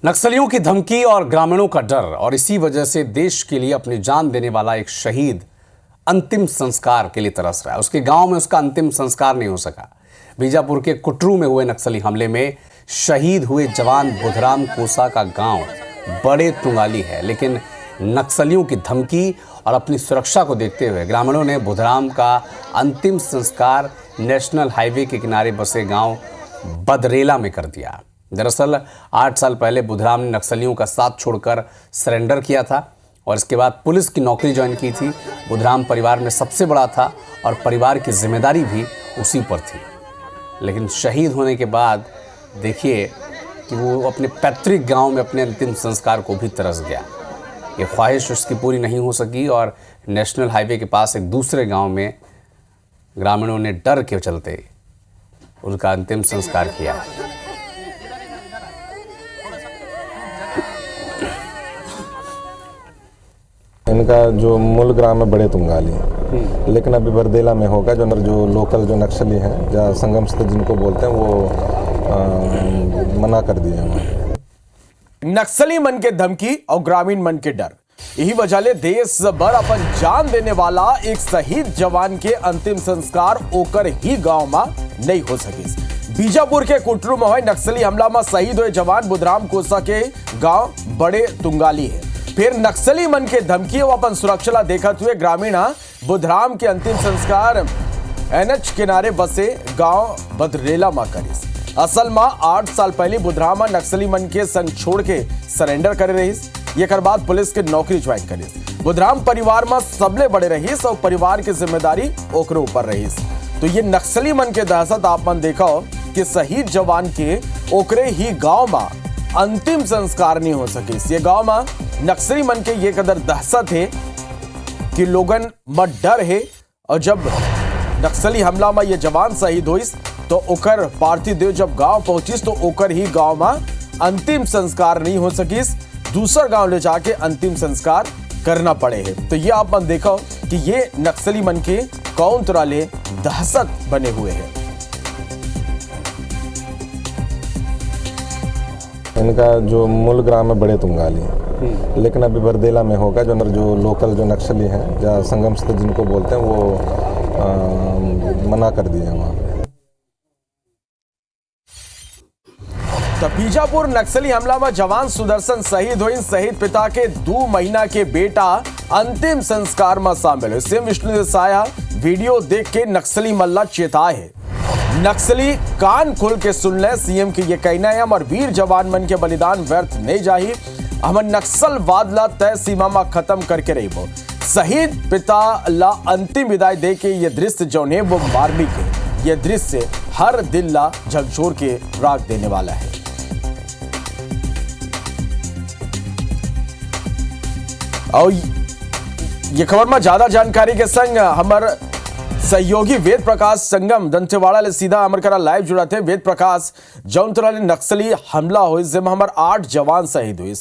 नक्सलियों की धमकी और ग्रामीणों का डर और इसी वजह से देश के लिए अपनी जान देने वाला एक शहीद अंतिम संस्कार के लिए तरस रहा है। उसके गांव में उसका अंतिम संस्कार नहीं हो सका। बीजापुर के कुटरू में हुए नक्सली हमले में शहीद हुए जवान बुधराम कोसा का गांव बड़े तुंगाली है, लेकिन नक्सलियों की धमकी और अपनी सुरक्षा को देखते हुए ग्रामीणों ने बुधराम का अंतिम संस्कार नेशनल हाईवे के किनारे बसे गांव बदरेला में कर दिया। दरअसल 8 साल पहले बुधराम ने नक्सलियों का साथ छोड़कर सरेंडर किया था और इसके बाद पुलिस की नौकरी ज्वाइन की थी। बुधराम परिवार में सबसे बड़ा था और परिवार की जिम्मेदारी भी उसी पर थी, लेकिन शहीद होने के बाद देखिए कि वो अपने पैतृक गांव में अपने अंतिम संस्कार को भी तरस गया। ये ख्वाहिश उसकी पूरी नहीं हो सकी और नेशनल हाईवे के पास एक दूसरे गांव में ग्रामीणों ने डर के चलते उनका अंतिम संस्कार किया। इनका जो मूल ग्राम है बड़े तुंगाली, लेकिन अभी बरदेला में होगा। जो लोकल जो नक्सली हैं, जहाँ संगम स्थल जिनको बोलते हैं, वो मना कर दिए हैं। नक्सली मन के धमकी और ग्रामीण मन के डर, यही वजह ले देश भर अपन जान देने वाला एक शहीद जवान के अंतिम संस्कार ओकर ही गांव में नहीं हो सके। बीजापुर के कुटरू में हुए नक्सली हमला में शहीद हुए जवान बुधराम कोसा के गांव बड़े तुंगाली है। फिर नक्सली मन के धमकी और अपन सुरक्षा देखते हुए ग्रामीण बुधराम के अंतिम संस्कार एनएच किनारे बसे गांव बदरेला में करिस। असल में 8 साल पहले बुधराम नक्सली मन के संग छोड़ के सरेंडर करे रहीस। ये कर बाद पुलिस के नौकरी ज्वाइन करिस। बुधराम परिवार में सबले बड़े रहीस और परिवार की जिम्मेदारी ओकरे ऊपर रहीस। तो ये नक्सली मन के दहशत आप मन देखो कि शहीद जवान के ओकरे ही गांव में अंतिम संस्कार नहीं हो सके। ये गांव में नक्सली मन के ये कदर दहशत है कि लोगन में डर है, और जब नक्सली हमला में ये जवान शहीद हुई तो ओकर पार्थिव देह जब गांव पहुंचिस तो ओकर ही गांव में अंतिम संस्कार नहीं हो सकिस। दूसरा गांव ले जाके अंतिम संस्कार करना पड़े है। तो ये आप मन देखो कि ये नक्सली मन के कौन तरह ले दहशत बने हुए हैं। इनका जो मूल ग्राम है बड़े तुंगाली, लेकिन अभी बरदेला में होगा। जो लोकल जो नक्सली हैं, जहाँ संगम स्थल जिनको बोलते हैं, वो मना कर दिए हैं वहाँ पे। तो बीजापुर नक्सली हमला में जवान सुदर्शन शहीद हुई। शहीद पिता के 2 महीना के बेटा अंतिम संस्कार में शामिल हुए। सिम विष्णु देसाया वीडियो देख के नक्सली मल्ला चेताए है। नक्सली कान खोल के सुन ले, सीएम की ये कहना है। और वीर जवान मन के बलिदान व्यर्थ नहीं जाही। हम नक्सलवाद ला तय सीमा में खत्म करके रही। शहीद पिता ला अंतिम विदाई दे के ये दृश्य जो है वो मार्मिक है। ये दृश्य हर दिल ला झकझोर के राख देने वाला है। और ये खबर में ज्यादा जानकारी के संग हमारे सहयोगी वेद प्रकाश संगम दंतेवाड़ा ले सीधा हमर करा लाइव जुड़ा थे। वेद प्रकाश, जौन तरह ले नक्सली हमला हुई जिसमें हमार 8 जवान शहीद हुई,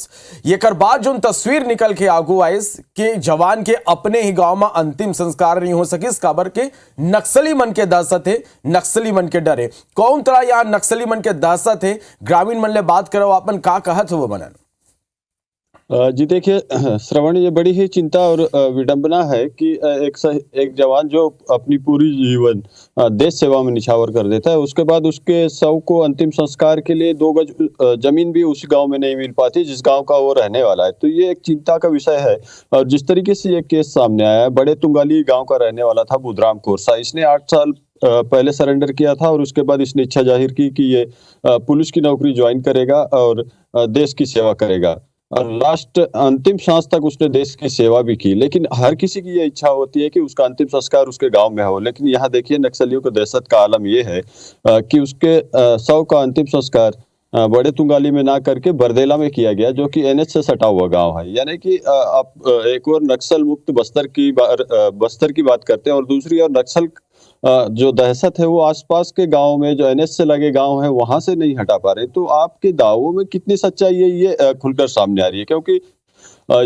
ये कर बाद जो तस्वीर निकल के आगू आई कि जवान के अपने ही गांव में अंतिम संस्कार नहीं हो सकी। काबर के नक्सली मन के दहशत है, नक्सली मन के डर है। कौन तरह यहाँ नक्सली मन के दहशत है, ग्रामीण मन ले बात करो, अपन का कहत हो मनन। जी देखिए श्रवण, ये बड़ी ही चिंता और विडंबना है कि एक जवान जो अपनी पूरी जीवन देश सेवा में निछावर कर देता है, उसके बाद उसके शव को अंतिम संस्कार के लिए 2 गज जमीन भी उस गांव में नहीं मिल पाती जिस गांव का वो रहने वाला है। तो ये एक चिंता का विषय है। और जिस तरीके से ये केस सामने आया है, बड़े तुंगाली गाँव का रहने वाला था बुधराम कोसा। इसने 8 साल पहले सरेंडर किया था और उसके बाद इसने इच्छा जाहिर की कि ये पुलिस की नौकरी ज्वाइन करेगा और देश की सेवा करेगा। और लास्ट अंतिम सांस तक उसने देश की सेवा भी की। लेकिन हर किसी की ये इच्छा होती है कि उसका अंतिम संस्कार उसके गांव में हो। लेकिन यहाँ देखिए नक्सलियों के दहशत का आलम ये है कि उसके शव का अंतिम संस्कार बड़े तुंगाली में ना करके बरदेला में किया गया, जो कि एनएच से सटा हुआ गांव है। यानी कि आप एक और नक्सल मुक्त बस्तर की बात करते हैं और दूसरी और नक्सल जो दहशत है वो आसपास के गांव में, जो एनएच से लगे गांव है, वहां से नहीं हटा पा रहे। तो आपके दावों में कितनी सच्चाई है ये खुलकर सामने आ रही है। क्योंकि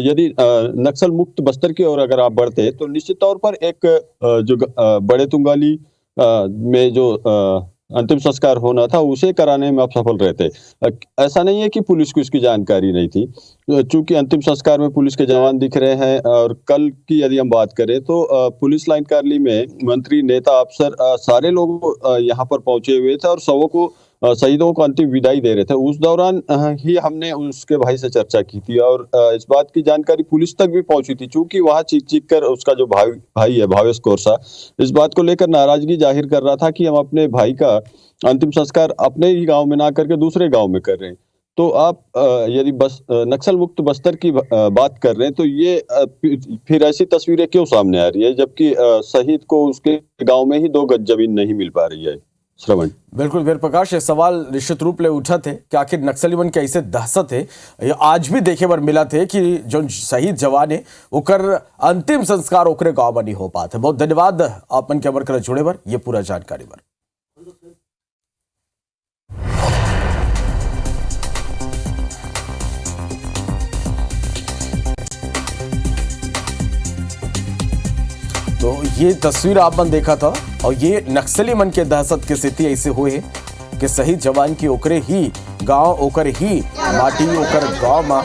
यदि नक्सल मुक्त बस्तर की ओर अगर आप बढ़ते तो निश्चित तौर पर एक जो बड़े तुंगाली में जो अंतिम संस्कार होना था उसे कराने में असफल रहते। ऐसा नहीं है कि पुलिस को इसकी जानकारी नहीं थी। चूंकि अंतिम संस्कार में पुलिस के जवान दिख रहे हैं और कल की यदि हम बात करें तो पुलिस लाइन कार्यालय में मंत्री, नेता, अफसर सारे लोग यहाँ पर पहुंचे हुए थे और शवों को शहीदों को अंतिम विदाई दे रहे थे। उस दौरान ही हमने उसके भाई से चर्चा की थी और इस बात की जानकारी पुलिस तक भी पहुंची थी। चूंकि वहां चीख कर उसका जो भाई है भावेश कोरसा, इस बात को लेकर नाराजगी जाहिर कर रहा था कि हम अपने भाई का अंतिम संस्कार अपने ही गांव में ना करके दूसरे गांव में कर रहे हैं। तो आप यदि नक्सल मुक्त बस्तर की बात कर रहे हैं तो ये फिर ऐसी तस्वीरें क्यों सामने आ रही है, जबकि शहीद को उसके गांव में ही 2 गज जमीन नहीं मिल पा रही है। श्रवण, बिल्कुल वीर प्रकाश, ये सवाल निश्चित रूप ले उठा थे कि आखिर नक्सली मन के ऐसे दहशत है ये आज भी देखे बर मिला थे कि जो शहीद जवान है ओकर अंतिम संस्कार ओकरे गांव में नहीं हो पाते। बहुत धन्यवाद आप मन के अमर कर जुड़े बर ये पूरा जानकारी बर। तो ये तस्वीर आप मन देखा था और ये नक्सली मन के दहशत की स्थिति ऐसे हुए कि शहीद जवान की ओकरे ही गांव, ओकर ही माटी, ओकर गांव में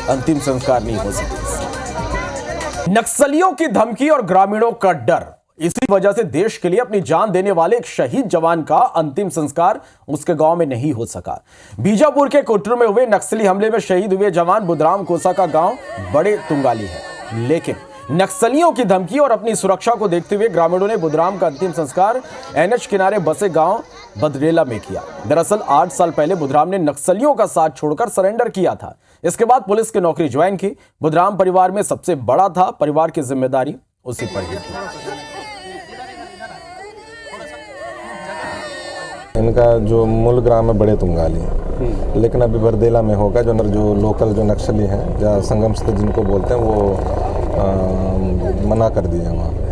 अंतिम संस्कार नहीं हो सके। नक्सलियों की धमकी और ग्रामीणों का डर, इसी वजह से देश के लिए अपनी जान देने वाले एक शहीद जवान का अंतिम संस्कार उसके गांव में नहीं हो सका। बीजापुर के कोटरू में हुए नक्सली हमले में शहीद हुए जवान बुधराम कोसा का गांव बड़े तुंगाली है, लेकिन नक्सलियों की धमकी और अपनी सुरक्षा को देखते हुए ग्रामीणों ने बुधराम का अंतिम संस्कार एनएच किनारे बसे गांव बदरेला में किया। दरअसल 8 साल पहले बुधराम ने नक्सलियों का साथ छोड़कर सरेंडर किया था। इसके बाद पुलिस की नौकरी ज्वाइन की। बुधराम परिवार में सबसे बड़ा था, परिवार की जिम्मेदारी उसी पर ही थी। इनका जो मूल ग्राम है बड़े तुंगाली, लेकिन अभी बरदेला में होगा। जो लोकल जो नक्सली हैं या संगम स्थित जिनको बोलते हैं वो मना कर दिया वहाँ।